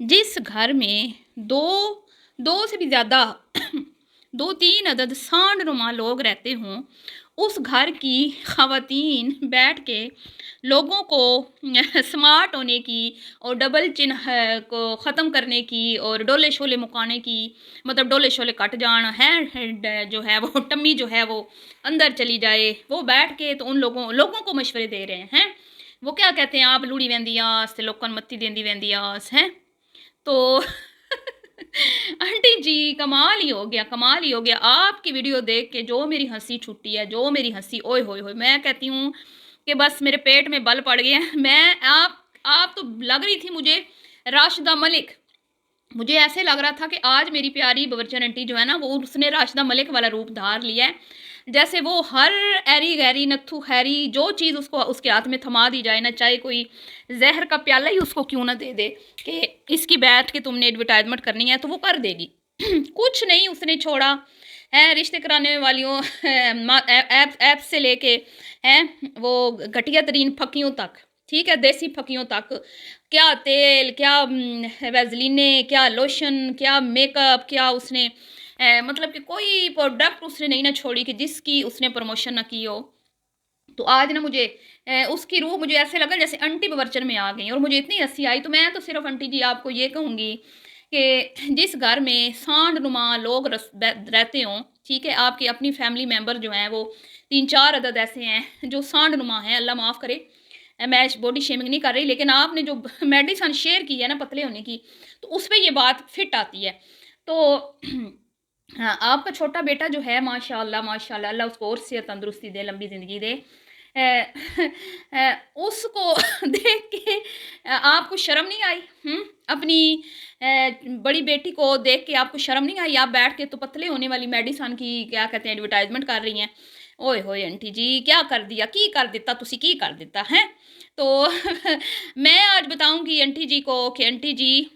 जिस घर में दो दो से भी ज़्यादा 2-3 अदद सांड-नुमा लोग रहते हों, उस घर की ख़वातीन बैठ के लोगों को स्मार्ट होने की और डबल चिन है को ख़त्म करने की और डोले-शोले मुकाने की, मतलब डोले-शोले कट जान है जो है वो टम्मी जो है वो अंदर चली जाए, वो बैठ के तो उन लोगों लोगों को मशवरे दे रहे हैं। वो क्या कहते हैं, आप लूड़ी वहंदी आस ते लोकां नूं मत्ती देंदी वहंदी आस, हैं? तो आंटी जी कमाल ही हो गया, कमाल ही हो गया। आपकी वीडियो देख के जो मेरी हँसी छूटी है, जो मेरी हँसी ओए होए होए! मैं कहती हूँ कि बस मेरे पेट में बल पड़ गए हैं। मैं आप तो लग रही थी मुझे राशिदा मलिक। मुझे ऐसे लग रहा था कि आज मेरी प्यारी बबरचन आंटी जो है ना, वो उसने राशिदा मलिक वाला रूप धार लिया है। जैसे वो हर ऐरी-गैरी, नत्थू-खैरी जो चीज़ उसको उसके हाथ में थमा दी जाए ना, चाहे कोई ज़हर का प्याला ही उसको क्यों ना दे दे कि इसकी बैठ के तुमने एडवर्टाइज़मेंट करनी है, तो वो कर देगी। कुछ नहीं उसने छोड़ा है, रिश्ते कराने वालियों ऐप से लेके हैं वो घटिया तरीन फकियों तक, ठीक है? देसी फकियों तक, क्या तेल, क्या वैज़लीने, क्या लोशन, क्या मेकअप, क्या उसने मतलब कि कोई प्रोडक्ट उसने नहीं ना छोड़ी कि जिसकी उसने प्रमोशन ना की हो। तो आज ना मुझे उसकी रूह मुझे ऐसे लगा जैसे आंटी बवर्चन में आ गई और मुझे इतनी हँसी आई। तो मैं तो सिर्फ़ आंटी जी आपको ये कहूँगी कि जिस घर में सांड-नुमा लोग रहते हों, ठीक है? आपकी अपनी फैमिली मेंबर जो हैं वो 3-4 अदद ऐसे हैं जो सांड-नुमा हैं, अल्लाह माफ़ करे। मैं बॉडी शेमिंग नहीं कर रही, लेकिन आपने जो मेडिसिन शेयर की है ना पतले होने की, तो उसपे ये बात फिट आती है। तो हाँ, आपका छोटा बेटा जो है माशाअल्लाह माशाअल्लाह, अल्लाह उसको और सेहत तंदुरुस्ती दे, लंबी ज़िंदगी दे। उसको देख के आपको शर्म नहीं आई? हुँ? अपनी बड़ी बेटी को देख के आपको शर्म नहीं आई? आप बैठ के तो पतले होने वाली मेडिसिन की क्या कहते हैं एडवर्टाइज़मेंट कर रही हैं। ओए होए आंटी जी क्या कर दिया? की कर दिता तुसी की कर दिता, हैं? तो मैं आज बताऊँगी आंटी जी को कि आंटी जी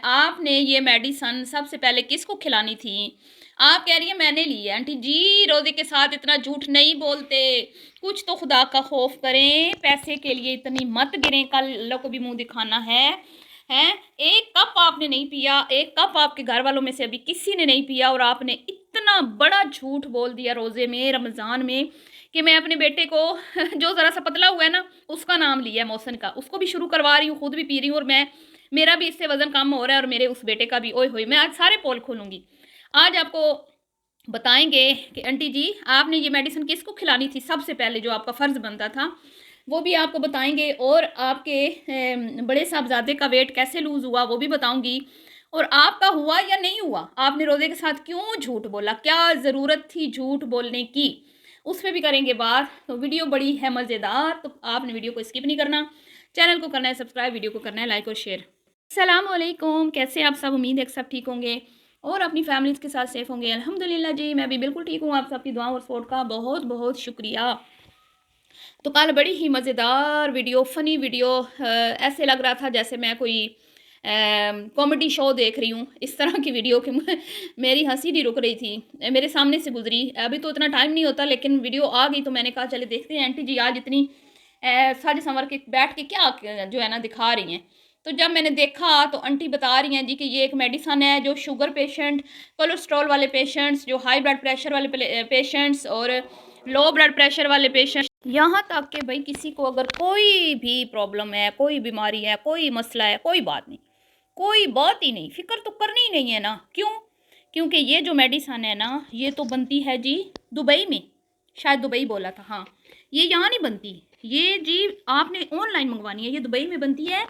आपने ये मेडिसिन सबसे पहले किसको खिलानी थी? आप कह रही हैं मैंने ली है। आंटी जी रोज़े के साथ इतना झूठ नहीं बोलते। कुछ तो खुदा का खौफ करें, पैसे के लिए इतनी मत गिरें, कल अल्लाह को भी मुँह दिखाना है। हैं? 1 कप आपने नहीं पिया, 1 कप आपके घर वालों में से अभी किसी ने नहीं पिया और आपने इतना बड़ा झूठ बोल दिया रोज़े में, रमज़ान में कि मैं अपने बेटे को जो ज़रा-सा पतला हुआ है ना, उसका नाम लिया है मोहसिन का। उसको भी शुरू करवा रही हूँ, खुद भी पी रही हूँ और मेरा भी इससे वज़न कम हो रहा है और मेरे उस बेटे का भी। ओए होए! मैं आज सारे पोल खोलूँगी। आज आपको बताएँगे कि आंटी जी आपने ये मेडिसिन किसको खिलानी थी सबसे पहले जो आपका फ़र्ज़ बनता था, वो भी आपको बताएँगे और आपके बड़े साहबज़ादे का वेट कैसे लूज़ हुआ वो भी बताऊँगी और आपका हुआ या नहीं हुआ, आपने रोज़े के साथ क्यों झूठ बोला, क्या ज़रूरत थी झूठ बोलने की, उस पे भी करेंगे बात। तो वीडियो बड़ी है मज़ेदार, तो आपने वीडियो को स्किप नहीं करना, चैनल को करना है सब्सक्राइब, वीडियो को करना है लाइक और शेयर। अस्सलाम वालेकुम, कैसे हैं आप सब? उम्मीद है कि सब ठीक होंगे और अपनी फैमिलीज़ के साथ सेफ़ होंगे। अल्हम्दुलिल्लाह जी, मैं भी बिल्कुल ठीक हूँ। आप सबकी दुआ और सपोर्ट का बहुत-बहुत शुक्रिया। तो कल बड़ी ही मज़ेदार वीडियो, फ़नी वीडियो ऐसे लग रहा था जैसे मैं कोई कॉमेडी शो देख रही हूँ। इस तरह की वीडियो कि मेरी हँसी नहीं रुक रही थी। मेरे सामने से गुज़री। अभी तो इतना टाइम नहीं होता लेकिन वीडियो आ गई तो मैंने कहा चलिए देखते हैं आंटी जी आज इतनी सज-संवर के बैठ के क्या जो है ना दिखा रही हैं। तो जब मैंने देखा तो आंटी बता रही हैं जी कि ये एक मेडिसिन है जो शुगर पेशेंट, कोलेस्ट्रॉल वाले पेशेंट्स, जो हाई ब्लड प्रेशर वाले पेशेंट्स और लो ब्लड प्रेशर वाले पेशेंट, यहाँ तक कि भाई किसी को अगर कोई भी प्रॉब्लम है, कोई बीमारी है, कोई मसला है, कोई बात नहीं, कोई बात ही नहीं, फ़िक्र तो करनी ही नहीं है ना। क्यों? क्योंकि ये जो मेडिसिन है ना, ये तो बनती है जी दुबई में, शायद दुबई बोला था, हाँ। ये यहाँ नहीं बनती, ये जी आपने ऑनलाइन मंगवानी है, ये दुबई में बनती है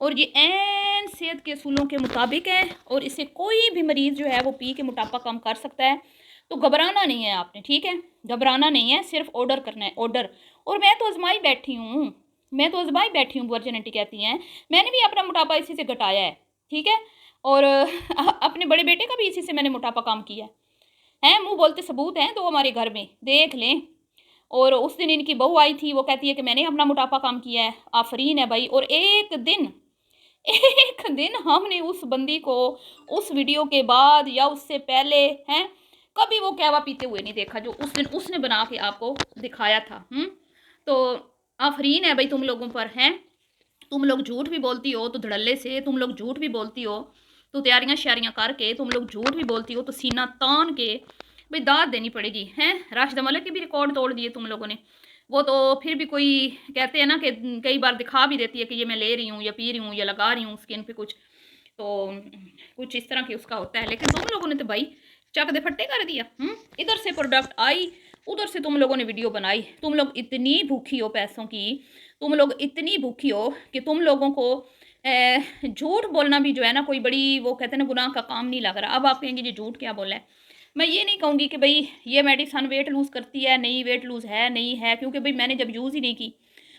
और ये ऐन सेहत के असूलों के मुताबिक है और इसे कोई भी मरीज़ जो है वो पी के मोटापा कम कर सकता है। तो घबराना नहीं है आपने, ठीक है? घबराना नहीं है, सिर्फ़ ऑर्डर करना है, ऑर्डर। और मैं तो आज़माई बैठी हूँ, मैं तो आज़माई बैठी हूँ, वर्जिन आंटी कहती हैं। मैंने भी अपना मोटापा इसी से घटाया है, ठीक है? और अपने बड़े बेटे का भी इसी से मैंने मोटापा कम किया है। मुँह बोलते सबूत हैं 2 हमारे घर में, देख लें। और उस दिन इनकी बहू आई थी, वो कहती है कि मैंने अपना मोटापा कम किया है, आफ़रीन है भई। और एक दिन हमने उस बंदी को उस वीडियो के बाद या उससे पहले हैं, कभी वो कहवा पीते हुए नहीं देखा जो उस दिन उसने बना के आपको दिखाया था। तो आफ़रीन है भई तुम लोगों पर, हैं? तुम लोग झूठ भी बोलती हो तो धड़ल्ले से, तुम लोग झूठ भी बोलती हो तो तैयारियां श्यारियां करके, तुम लोग झूठ भी बोलती हो तो सीना तान के भाई दाद देनी पड़ेगी। हैं, राशिदा मलिक के भी रिकॉर्ड तोड़ दिए तुम लोगों ने। वो तो फिर भी कोई कहते हैं ना कि कई बार दिखा भी देती है कि ये मैं ले रही हूँ या पी रही हूँ या लगा रही हूँ स्किन पे कुछ, तो कुछ इस तरह की उसका होता है। लेकिन तुम लोगों ने तो भाई चक दे फट्टे कर दिया। इधर से प्रोडक्ट आई, उधर से तुम लोगों ने वीडियो बनाई। तुम लोग इतनी भूखी हो पैसों की, तुम लोग इतनी भूखी हो कि तुम लोगों को झूठ बोलना भी जो है ना कोई बड़ी वो कहते हैं ना गुनाह का काम नहीं लग रहा। अब आप कहेंगे ये झूठ क्या बोला है। मैं ये नहीं कहूँगी कि भाई ये मेडिसन वेट लूज़ करती है, नहीं वेट लूज़ है नहीं है, क्योंकि भाई मैंने जब यूज़ ही नहीं की,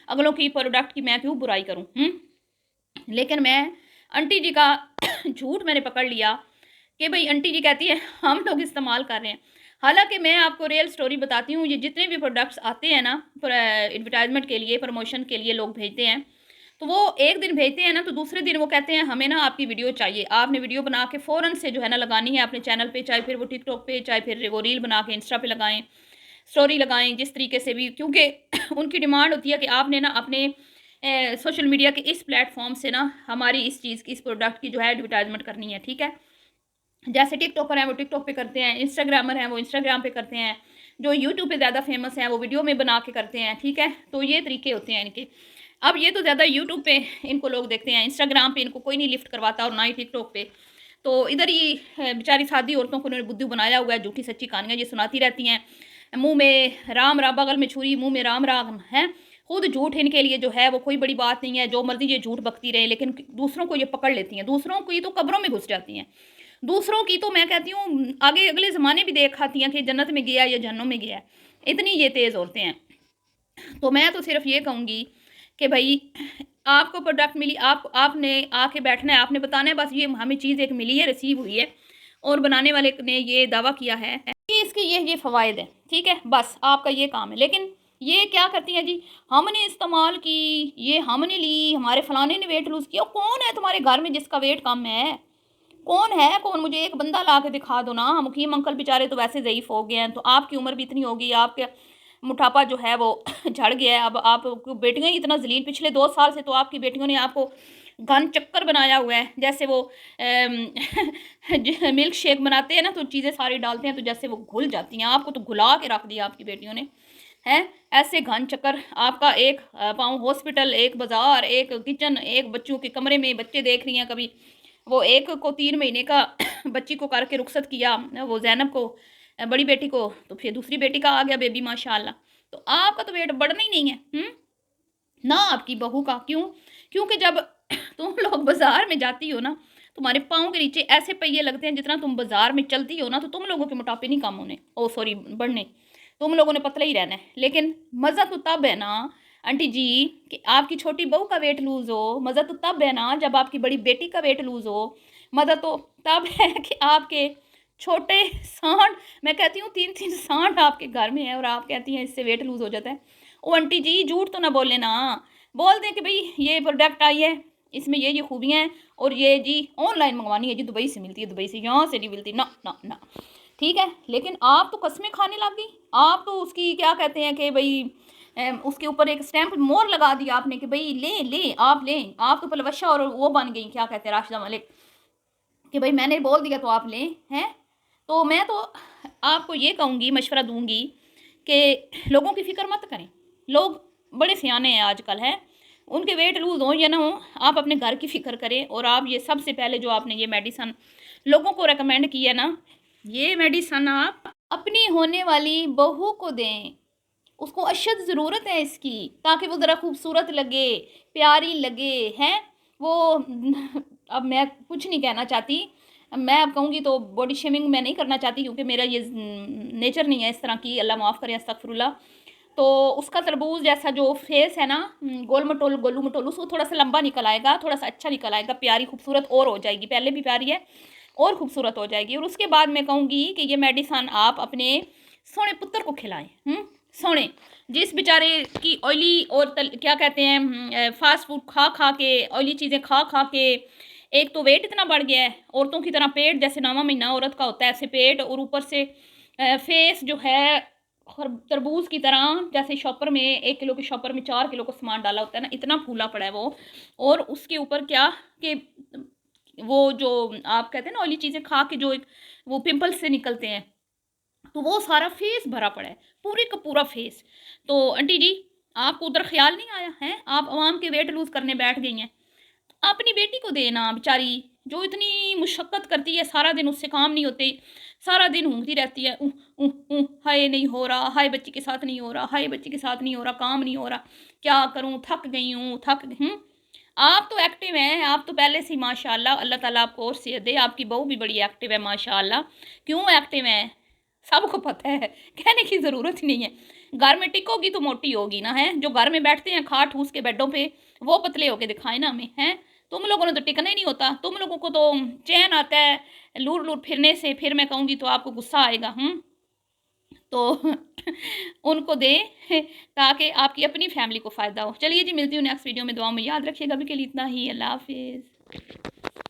अगलों की प्रोडक्ट की मैं क्यों बुराई करूँ। लेकिन मैं आंटी जी का झूठ मैंने पकड़ लिया कि भाई आंटी जी कहती है हम लोग इस्तेमाल कर रहे हैं। हालांकि मैं आपको रियल स्टोरी बताती हूँ, ये जितने भी प्रोडक्ट्स आते हैं ना एडवर्टाइजमेंट के लिए, प्रमोशन के लिए लोग भेजते हैं, तो वो एक दिन भेजते हैं ना, तो दूसरे दिन वो कहते हैं हमें ना आपकी वीडियो चाहिए। आपने वीडियो बना के फ़ौरन से जो है ना लगानी है अपने चैनल पे, चाहे फिर वो टिकटॉक पे, चाहे फिर वो रील बना के इंस्टा पे लगाएं, स्टोरी लगाएं, जिस तरीके से भी, क्योंकि उनकी डिमांड होती है कि आपने ना अपने सोशल मीडिया के इस प्लेटफॉर्म से ना हमारी इस चीज़ की, इस प्रोडक्ट की जो है एडवर्टाइजमेंट करनी है। ठीक है, जैसे टिकटॉकर हैं वो टिकटॉक पे करते हैं, इंस्टाग्रामर हैं वो इंस्टाग्राम पे करते हैं, जो यूट्यूब पे ज़्यादा फेमस हैं वो वीडियो में बना के करते हैं। ठीक है, तो ये तरीके होते हैं इनके। अब ये तो ज़्यादा यूट्यूब पे इनको लोग देखते हैं, इंस्टाग्राम पे इनको कोई नहीं लिफ्ट करवाता और ना ही टिकटॉक पे। तो इधर ही बेचारी सादी औरतों को उन्होंने बुद्धू बनाया हुआ है, झूठी सच्ची कहानियाँ ये सुनाती रहती हैं, मुँह में राम राम, बगल में छुरी, मुँह में राम राम है। खुद झूठ इनके लिए जो है वो कोई बड़ी बात नहीं है, जो मर्जी ये झूठ बकती रहे, लेकिन दूसरों को ये पकड़ लेती हैं, दूसरों की तो कब्रों में घुस जाती हैं। दूसरों की तो मैं कहती हूँ आगे अगले ज़माने भी देख आती हैं कि जन्नत में गया या जहन्नुम में गया, इतनी ये तेज़ औरतें हैं। तो मैं तो सिर्फ ये कहूँगी कि भाई आपको प्रोडक्ट मिली, आपने आके बैठना है, आपने बताना है बस ये हमें चीज़ एक मिली है, रिसीव हुई है, और बनाने वाले ने ये दावा किया है कि इसके ये फ़वाइद हैं। ठीक है, बस आपका ये काम है। लेकिन ये क्या करती हैं जी, हमने इस्तेमाल की, ये हमने ली, हमारे फलाने ने वेट लूज़ किया। कौन है तुम्हारे घर में जिसका वेट कम है? कौन है? कौन? मुझे एक बंदा ला के दिखा दो ना। मुकीम अंकल बेचारे तो वैसे ज़ईफ़ हो गए हैं, तो आपकी उम्र भी इतनी होगी, आपके मोटापा जो है वो झड़ गया है। अब आप बेटियां ही इतना जलील, पिछले 2 साल से तो आपकी बेटियों ने आपको घन चक्कर बनाया हुआ है। जैसे वो मिल्क शेक बनाते हैं ना, तो चीज़ें सारी डालते हैं तो जैसे वो घुल जाती हैं, आपको तो घुला के रख दिया आपकी बेटियों ने, हैं ऐसे घन चक्कर। आपका एक पाँव हॉस्पिटल, एक बाज़ार, एक किचन, एक बच्चों के कमरे में बच्चे देख रही हैं। कभी वो एक को 3 महीने का बच्ची को करके रुखसत किया, वो ज़ैनब को, बड़ी बेटी को, तो फिर दूसरी बेटी का आ गया बेबी माशाल्लाह। तो आपका तो वेट बढ़ना ही नहीं है, ना आपकी बहू का। क्यों? क्योंकि जब तुम लोग बाज़ार में जाती हो ना, तुम्हारे पाँव के नीचे ऐसे पहिए लगते हैं, जितना तुम बाज़ार में चलती हो ना, तो तुम लोगों के मोटापे नहीं कम होने, ओ सॉरी बढ़ने, तुम लोगों ने पतला ही रहना है। लेकिन मज़ा तो तब है ना आंटी जी कि आपकी छोटी बहू का वेट लूज़ हो, मज़ा तो तब है ना जब आपकी बड़ी बेटी का वेट लूज़ हो, मज़ा तो तब है कि आपके छोटे सांड, मैं कहती हूँ 3-3 सांड आपके घर में है और आप कहती हैं इससे वेट लूज़ हो जाता है। ओ आंटी जी झूठ तो ना बोले ना, बोल दें कि भाई ये प्रोडक्ट आई है, इसमें ये खूबियाँ हैं, और ये जी ऑनलाइन मंगवानी है जी, दुबई से मिलती है, दुबई से, यहाँ से नहीं मिलती ना ना ना। ठीक है, लेकिन आप तो कस्में खाने लग गई। आप तो उसकी क्या कहते हैं कि भाई उसके ऊपर एक स्टैंप मोहर लगा दिया आपने कि भाई ले ले आप लें। आप तो पलवशा और वो बन गई, क्या कहते हैं राशिदा मलिक, कि भाई मैंने बोल दिया तो आप लें। हैं, तो मैं तो आपको ये कहूँगी, मशवरा दूँगी कि लोगों की फ़िक्र मत करें। लोग बड़े सियाने हैं आजकल, हैं, उनके वेट लूज़ हो या ना हो, आप अपने घर की फ़िक्र करें। और आप ये सबसे पहले जो आपने ये मेडिसन लोगों को रेकमेंड की है ना, ये मेडिसन आप अपनी होने वाली बहू को दें। उसको अशद ज़रूरत है इसकी, ताकि वो ज़रा खूबसूरत लगे, प्यारी लगे, हैं वो। अब मैं कुछ नहीं कहना चाहती, मैं अब कहूँगी तो बॉडी शेमिंग मैं नहीं करना चाहती, क्योंकि मेरा ये नेचर नहीं है इस तरह की, अल्लाह माफ़ करे, अस्तगफिरुल्लाह। तो उसका तरबूज जैसा जो फेस है ना, गोल मटोल गोलू मटोल, उसको थोड़ा सा लंबा निकल आएगा, थोड़ा सा अच्छा निकल आएगा, प्यारी खूबसूरत और हो जाएगी, पहले भी प्यारी है और खूबसूरत हो जाएगी। और उसके बाद मैं कहूँगी कि ये मेडिसन आप अपने सोने पुत्र को खिलाएं। सोने, जिस बेचारे की ऑयली और क्या कहते हैं फास्ट फूड खा खा के, ऑयली चीज़ें खा खा के, एक तो वेट इतना बढ़ गया है, औरतों की तरह पेट जैसे 9वां महीना औरत का होता है ऐसे पेट, और ऊपर से फेस जो है और तरबूज की तरह, जैसे शॉपर में 1 किलो के शॉपर में 4 किलो का सामान डाला होता है ना, इतना फूला पड़ा है वो। और उसके ऊपर क्या कि वो जो आप कहते हैं ना ऑयली चीज़ें खा के जो एक वो पिंपल्स से निकलते हैं, तो वो सारा फेस भरा पड़ा है, पूरे का पूरा फेस। तो आंटी जी, आपको उधर ख्याल नहीं आया है? आप अवाम के वेट लूज़ करने बैठ गई हैं। अपनी बेटी को देना बेचारी, जो इतनी मुशक्कत करती है, सारा दिन उससे काम नहीं होते, सारा दिन ऊँगती रहती है, हाय नहीं हो रहा, हाय बच्ची के साथ नहीं हो रहा, हाय बच्ची के साथ नहीं हो रहा, काम नहीं हो रहा, क्या करूँ, थक गई हूँ, आप तो एक्टिव हैं, आप तो पहले से ही माशाल्लाह, अल्लाह ताला आपको और सेहत दे, आपकी बहू भी बड़ी एक्टिव है माशाल्लाह। क्यों एक्टिव हैं? सबको पता है, कहने की ज़रूरत ही नहीं है। घर में टिकोगी तो मोटी होगी ना, हैं? जो घर में बैठते हैं खा ठूस के बेडों पे, वो पतले होके दिखाएँ ना हमें, हैं? तुम लोगों ने तो टिकना ही नहीं होता, तुम लोगों को तो चैन आता है लूर-लूर फिरने से, फिर मैं कहूँगी तो आपको गुस्सा आएगा, तो उनको दें ताकि आपकी अपनी फैमिली को फ़ायदा हो। चलिए जी, मिलती हूँ नेक्स्ट वीडियो में, दुआ में याद रखिएगा। अभी के लिए इतना ही, अल्लाह हाफ़िज़।